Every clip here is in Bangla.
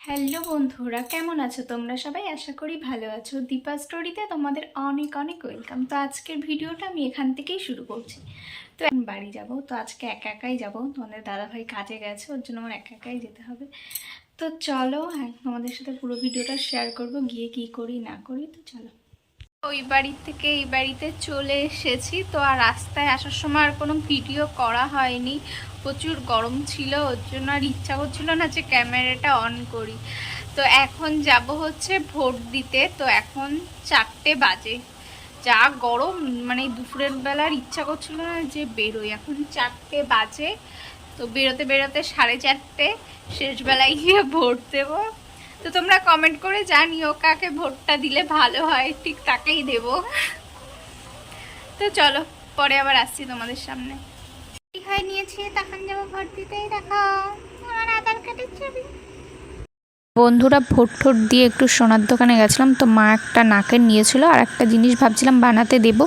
হ্যালো বন্ধুরা, কেমন আছো তোমরা সবাই? আশা করি ভালো আছো। দীপা স্টোরিতে তোমাদের অনেক অনেক ওয়েলকাম। তো আজকের ভিডিওটা আমি এখান থেকেই শুরু করছি। তো এখন বাড়ি যাব, তো আজকে একা একাই যাব। তোমাদের দাদাভাই কাজে গেছে, ওর জন্য আমার একা একাই যেতে হবে। তো চলো তোমাদের সাথে পুরো ভিডিওটা শেয়ার করব, গিয়ে কি করি না করি। তো চলো। ওই বাড়ি থেকে এই বাড়িতে চলে এসেছি। তো আর রাস্তায় আসার সময় আর কোনো ভিডিও করা হয়নি, প্রচুর গরম ছিল, ওর জন্য আর ইচ্ছা করছিল না যে ক্যামেরাটা অন করি। তো এখন যাব হচ্ছে ভোট দিতে। তো এখন 4টে বাজে, যা গরম, মানে দুপুরের বেলার ইচ্ছা করছিল না যে বেরোই। এখন 4টে বাজে, তো বেরোতে বেরোতে 4:30, শেষবেলায় গিয়ে ভোট দেবো। তো তোমরা কমেন্ট করে জানিও কাকে ভোটটা দিলে ভালো হয়, ঠিক তাকেই দেব। তো চলো, পরে আবার আসছি তোমাদের সামনে। হয়ে নিয়েছি, তখন যাবো ভোট দিতে। দেখো আমার আধার কার্ডের ছবি। বন্ধুরা, ভোট ঠোট দিয়ে একটু সোনার দোকানে গেছিলাম। তো মা একটা নাকের নিয়েছিল, আর একটা জিনিস ভাবছিলাম বানাতে দেব,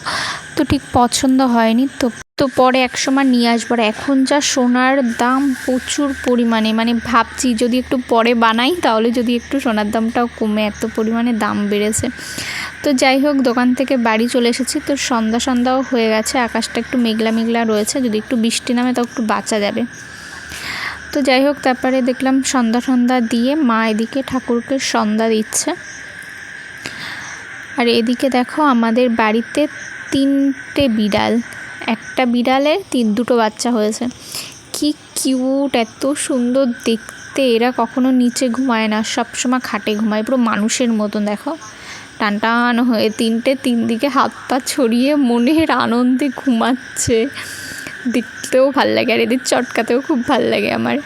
তো ঠিক পছন্দ হয়নি। তো তো পরে এক সময় নিয়ে আসবো। আর এখন যা সোনার দাম প্রচুর পরিমাণে, মানে ভাবছি যদি একটু পরে বানাই তাহলে যদি একটু সোনার দামটাও কমে, এত পরিমাণে দাম বেড়েছে। তো যাই হোক, দোকান থেকে বাড়ি চলে এসেছি। তো সন্ধ্যা সন্ধ্যাও হয়ে গেছে, আকাশটা একটু মেঘলা মেঘলা রয়েছে, যদি একটু বৃষ্টি নামে তাও একটু বাঁচা যাবে। তো যাই হোক, তারপরে দেখলাম সন্ধ্যা দিয়ে মা এদিকে ঠাকুরকে সন্ধ্যা দিচ্ছে। আর এদিকে দেখো আমাদের বাড়িতে 3টে বিড়াল, একটা বিড়ালের 2টো বাচ্চা হয়েছে। কি কিউট, এত সুন্দর দেখতে। এরা কখনো নিচে ঘুমায় না, সবসময় খাটে ঘুমায়, পুরো মানুষের মতন। দেখো টান টান হয়ে 3টে 3 দিকে হাত পা ছড়িয়ে মনের আনন্দে ঘুমাচ্ছে। দেখতেও ভাল লাগে, আর এদের চটকাতেও খুব ভাল লাগে আমার।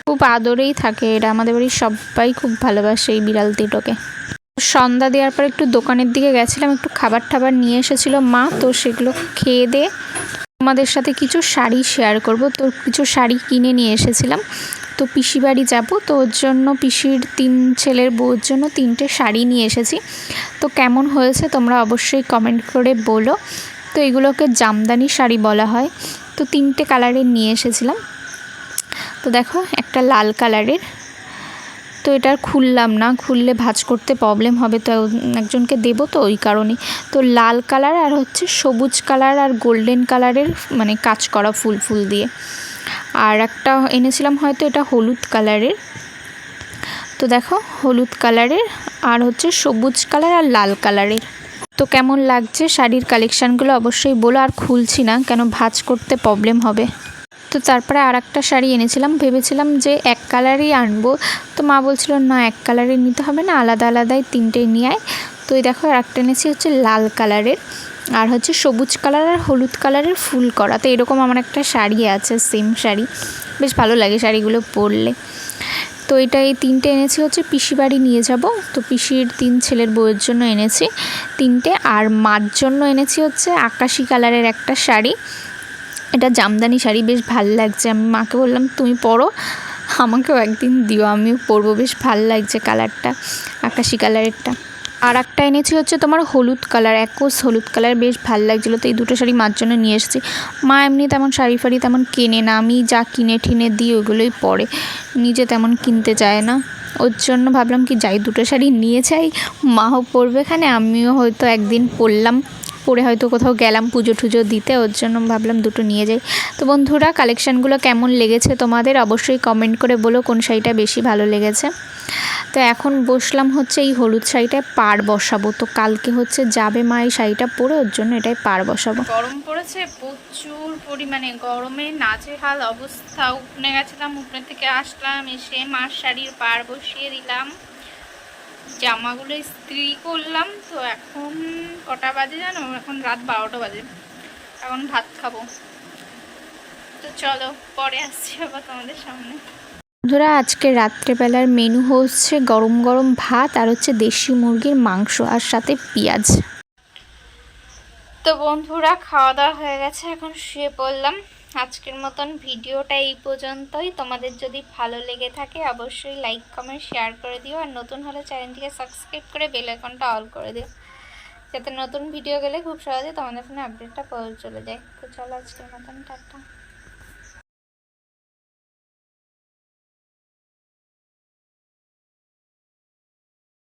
খুব আদরেই থাকে এরা, আমাদের বাড়ির সবাই খুব ভালোবাসে এই বিড়াল দুটোকে। সন্ধ্যা দেওয়ার পর একটু দোকানের দিকে গেছিলাম, একটু খাবার টাবার নিয়ে এসেছিলো মা। তো সেগুলো খেয়ে দিয়ে আমাদের সাথে কিছু শাড়ি শেয়ার করব। তো কিছু শাড়ি কিনে নিয়ে এসেছিলাম। তো পিসি বাড়ি যাব, তো ওর জন্য পিসির 3 ছেলের বউর জন্য 3টে শাড়ি নিয়ে এসেছি। তো কেমন হয়েছে তোমরা অবশ্যই কমেন্ট করে বলো। তো এগুলোকে জামদানি শাড়ি বলা হয়। তো 3টে কালারের নিয়ে এসেছিলাম। তো দেখো একটা লাল কালারের, তো এটা খুললাম না, খুললে ভাঁজ করতে প্রবলেম হবে, তো একজনকে দেবো, তো ওই কারণে। তো লাল কালার আর হচ্ছে সবুজ কালার আর গোল্ডেন কালারের, মানে কাজ করা ফুল ফুল দিয়ে। আর একটা এনেছিলাম হয়তো এটা হলুদ কালারের। তো দেখো হলুদ কালারের আর হচ্ছে সবুজ কালার আর লাল কালারের। তো কেমন লাগছে শাড়ির কালেকশানগুলো অবশ্যই বলো। আর খুলছি না, কেন ভাঁজ করতে প্রবলেম হবে। তো তারপরে আর একটা শাড়ি এনেছিলাম, ভেবেছিলাম যে এক কালারই আনবো। তো মা বলছিল না, এক কালারের নিতে হবে না, আলাদা আলাদাই 3টে নিয়ে আয়। তো এই দেখো আর একটা এনেছি হচ্ছে লাল কালারের, আর হচ্ছে সবুজ কালার আর হলুদ কালারের ফুল করা। তো এরকম আমার একটা শাড়ি আছে, সেম শাড়ি, বেশ ভালো লাগে শাড়িগুলো পরলে। তো এটা এই 3টে এনেছি হচ্ছে পিসি বাড়ি নিয়ে যাব। তো পিসির 3 ছেলের বউয়ের জন্য এনেছি 3টে, আর মার জন্য এনেছি হচ্ছে আকাশি কালারের একটা শাড়ি। এটা জামদানি শাড়ি, বেশ ভাল লাগছে। আমি মাকে বললাম তুমি পরো, আমাকেও একদিন দিও, আমিও পরবো, বেশ ভাল লাগছে কালারটা, আকাশি কালারেরটা। আর একটা এনেছি হচ্ছে তোমার হলুদ কালার, একোস হলুদ কালার, বেশ ভাল লাগছিলো। তো এই 2টো শাড়ি মার জন্য নিয়ে এসেছি। মা এমনি তেমন শাড়ি ফাড়ি তেমন কেনে না, আমি যা কিনে ঠিনে দিই ওইগুলোই পরে, নিজে তেমন কিনতে চায় না। ওর জন্য ভাবলাম কি যাই 2টো শাড়ি নিয়ে যাই, মাও পরবে এখানে, আমিও হয়তো একদিন পরলাম, পরে হয়তো কোথাও গেলাম পুজো টুজো দিতে, ওর জন্য ভাবলাম 2টো নিয়ে যাই। তো বন্ধুরা, কালেকশানগুলো কেমন লেগেছে তোমাদের অবশ্যই কমেন্ট করে বলো কোন শাড়িটা বেশি ভালো লেগেছে। তো এখন বসলাম হচ্ছে এই হলুদ শাড়িটায় পাড় বসাবো। তো কালকে হচ্ছে যাবে মা এই শাড়িটা পরে, ওর জন্য এটাই পাড় বসাবো। গরম পড়েছে প্রচুর পরিমাণে, গরমে নাজেহাল অবস্থা। উপনে গেছিলাম, উপনে থেকে আসলাম, এসে মার শাড়ির পাড় বসিয়ে দিলাম, জামাগুলো ইস্ত্রি করলাম। তো এখন কটা বাজে জানো? এখন রাত 12টা বাজে, এখন ভাত খাবো। তো চলো পরে আসছি আবার তোমাদের সামনে। বন্ধুরা, আজকে রাত্রেবেলার মেনু হচ্ছে গরম গরম ভাত আর হচ্ছে দেশি মুরগির মাংস আর সাথে পেঁয়াজ। তো বন্ধুরা, খাওয়া দাওয়া হয়ে গেছে, এখন শুয়ে পড়লাম। আজকের মতন ভিডিওটা এই পর্যন্তই। তোমাদের যদি ভালো লেগে থাকে অবশ্যই লাইক কমেন্ট শেয়ার করে দিও, আর নতুন হলে চ্যানেলটিকে সাবস্ক্রাইব করে বেল আইকনটা অল করে দিও, যাতে নতুন ভিডিও গেলে খুব সহজে তোমাদের ফোনে আপডেটটা চলে যায়। তো চলো আজকের মতন টাটা।